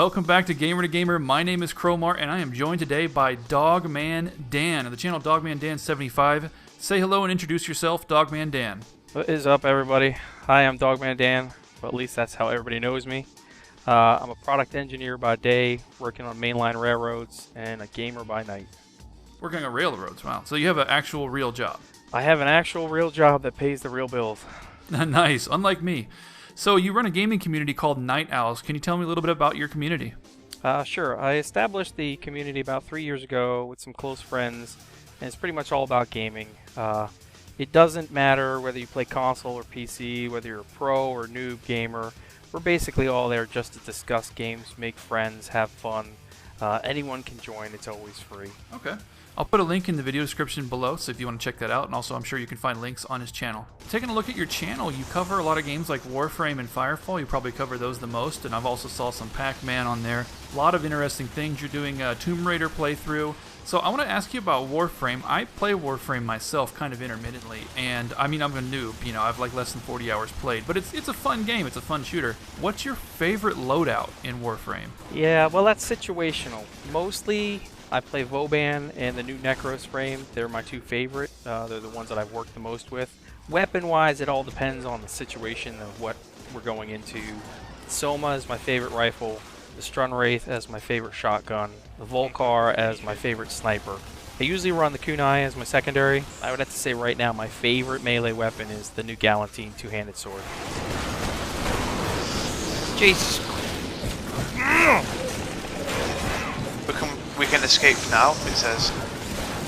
Welcome back to Gamer. My name is Crowmar, and I am joined today by Dogman Dan of the channel Dogmandan75. Say hello and introduce yourself, Dogman Dan. What is up, everybody? Hi, I'm Dogman Dan, but at least that's how everybody knows me. I'm a product engineer by day, working on mainline railroads, and a gamer by night. Working on railroads, wow. So you have an actual real job. I have an actual real job that pays the real bills. Nice, unlike me. So you run a gaming community called Night Owls. Can you tell me a little bit about your community? Sure. I established the community about 3 years ago with some close friends, and it's pretty much all about gaming. It doesn't matter whether you play console or PC, whether you're a pro or noob gamer. We're basically all there just to discuss games, make friends, have fun. Anyone can join. It's always free. Okay. I'll put a link in the video description below, so if you want to check that out, and also I'm sure you can find links on his channel. Taking a look at your channel, you cover a lot of games like Warframe and Firefall. You probably cover those the most, and I've also saw some Pac-Man on there. A lot of interesting things. You're doing a Tomb Raider playthrough. So I want to ask you about Warframe. I play Warframe myself kind of intermittently, and I mean, I'm a noob, you know, I've like less than 40 hours played, but it's a fun game, it's a fun shooter. What's your favorite loadout in Warframe? Yeah, well, that's situational. Mostly, I play Vauban and the new Necros frame. They're my two favorite. They're the ones that I've worked the most with. Weapon-wise, it all depends on the situation of what we're going into. Soma is my favorite rifle, the Strunwraith as my favorite shotgun, the Volcar as my favorite sniper. I usually run the Kunai as my secondary. I would have to say right now my favorite melee weapon is the new Galantine two-handed sword. Jesus. We can escape now, it says.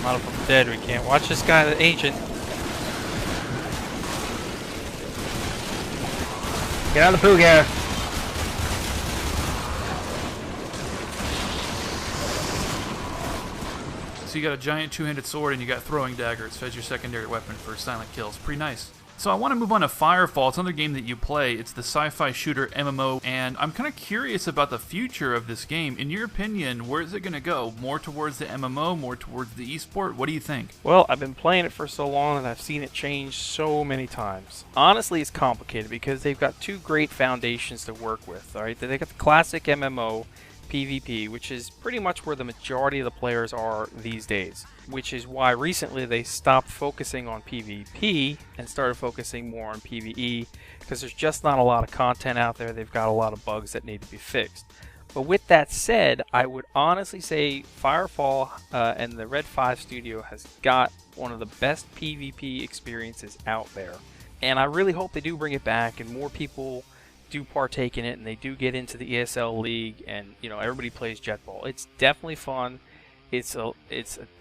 Not if I'm dead, we can't. Watch this guy, the ancient. Get out of the poo, Gareth. So you got a giant two-handed sword and you got throwing daggers as your secondary weapon for silent kills. Pretty nice. So I want to move on to Firefall. It's another game that you play. It's the sci-fi shooter MMO, and I'm kind of curious about the future of this game. In your opinion, where is it going to go? More towards the MMO, more towards the esport? What do you think? Well, I've been playing it for so long and I've seen it change so many times. Honestly, it's complicated because they've got two great foundations to work with. All right, they got the classic MMO, PvP, which is pretty much where the majority of the players are these days, which is why recently they stopped focusing on PvP and started focusing more on PvE, because there's just not a lot of content out there. They've got a lot of bugs that need to be fixed. But with that said, I would honestly say Firefall and the Red 5 studio has got one of the best PvP experiences out there, and I really hope they do bring it back and more people do partake in it, and they do get into the ESL League, and you know, everybody plays Jetball. It's definitely fun. It's a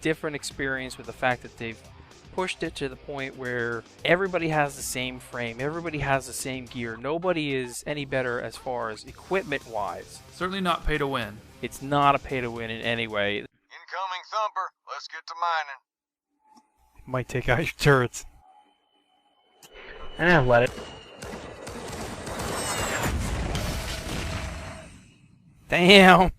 different experience with the fact that they've pushed it to the point where everybody has the same frame, everybody has the same gear. Nobody is any better as far as equipment wise. Certainly not pay to win. It's not a pay to win in any way. Incoming thumper. Let's get to mining. Might take out your turrets. Let it. Damn.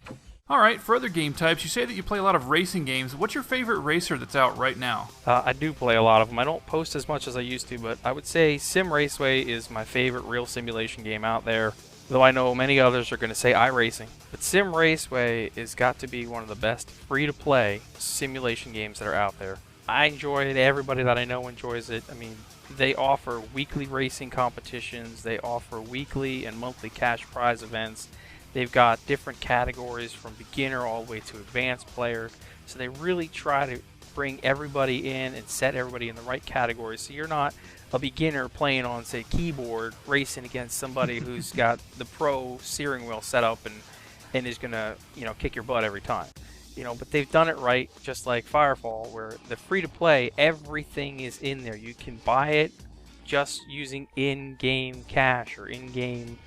Alright, for other game types, you say that you play a lot of racing games. What's your favorite racer that's out right now? I do play a lot of them. I don't post as much as I used to, but I would say Sim Raceway is my favorite real simulation game out there, though I know many others are going to say iRacing. But Sim Raceway has got to be one of the best free-to-play simulation games that are out there. I enjoy it. Everybody that I know enjoys it. I mean, they offer weekly racing competitions. They offer weekly and monthly cash prize events. They've got different categories from beginner all the way to advanced player. So they really try to bring everybody in and set everybody in the right category. So you're not a beginner playing on, say, keyboard, racing against somebody who's got the pro steering wheel set up and is going to, you know, kick your butt every time. You know, but they've done it right, just like Firefall, where the free-to-play, everything is in there. You can buy it just using in-game cash or in-game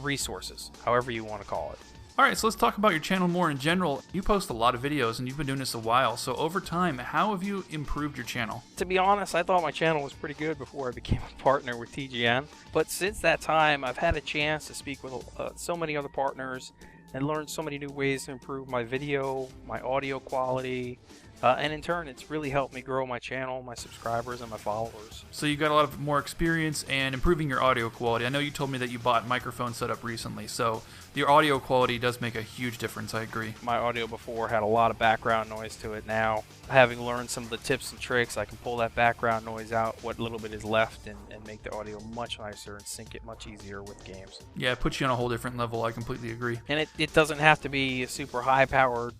resources, however you want to call it. Alright, so let's talk about your channel more in general. You post a lot of videos and you've been doing this a while, so over time, how have you improved your channel? To be honest, I thought my channel was pretty good before I became a partner with TGN, but since that time, I've had a chance to speak with so many other partners and learn so many new ways to improve my video, my audio quality, And in turn, it's really helped me grow my channel, my subscribers, and my followers. So you got a lot of more experience and improving your audio quality. I know you told me that you bought microphone setup recently, so your audio quality does make a huge difference. I agree. My audio before had a lot of background noise to it. Now, having learned some of the tips and tricks, I can pull that background noise out, what little bit is left, and make the audio much nicer and sync it much easier with games. Yeah, it puts you on a whole different level. I completely agree. And it doesn't have to be a super high-powered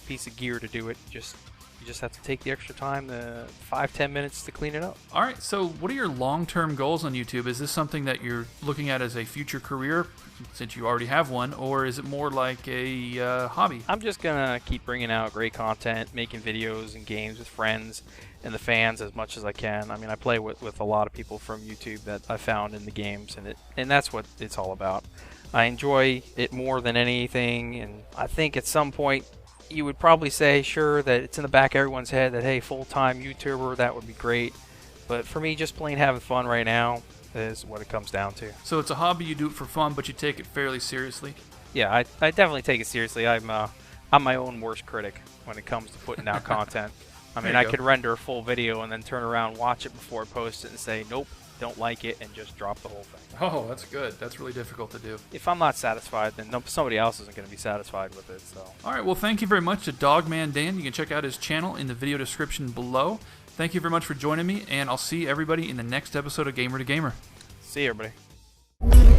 piece of gear to do it. You just have to take the extra time, 5-10 minutes to clean it up. All right, so what are your long-term goals on YouTube? Is this something that you're looking at as a future career, since you already have one, or is it more like a hobby? I'm just going to keep bringing out great content, making videos and games with friends and the fans as much as I can. I mean, I play with a lot of people from YouTube that I found in the games, and that's what it's all about. I enjoy it more than anything, and I think at some point you would probably say, sure, that it's in the back of everyone's head that, hey, full-time YouTuber, that would be great. But for me, just plain having fun right now is what it comes down to. So it's a hobby, you do it for fun, but you take it fairly seriously? Yeah, I definitely take it seriously. I'm my own worst critic when it comes to putting out content. I mean, I could render a full video and then turn around, watch it before I post it, and say, nope, don't like it, and just drop the whole thing. Oh, that's good. That's really difficult to do. If I'm not satisfied, then somebody else isn't going to be satisfied with it. So. All right, well, thank you very much to Dogman Dan. You can check out his channel in the video description below. Thank you very much for joining me, and I'll see everybody in the next episode of Gamer to Gamer. See you, everybody.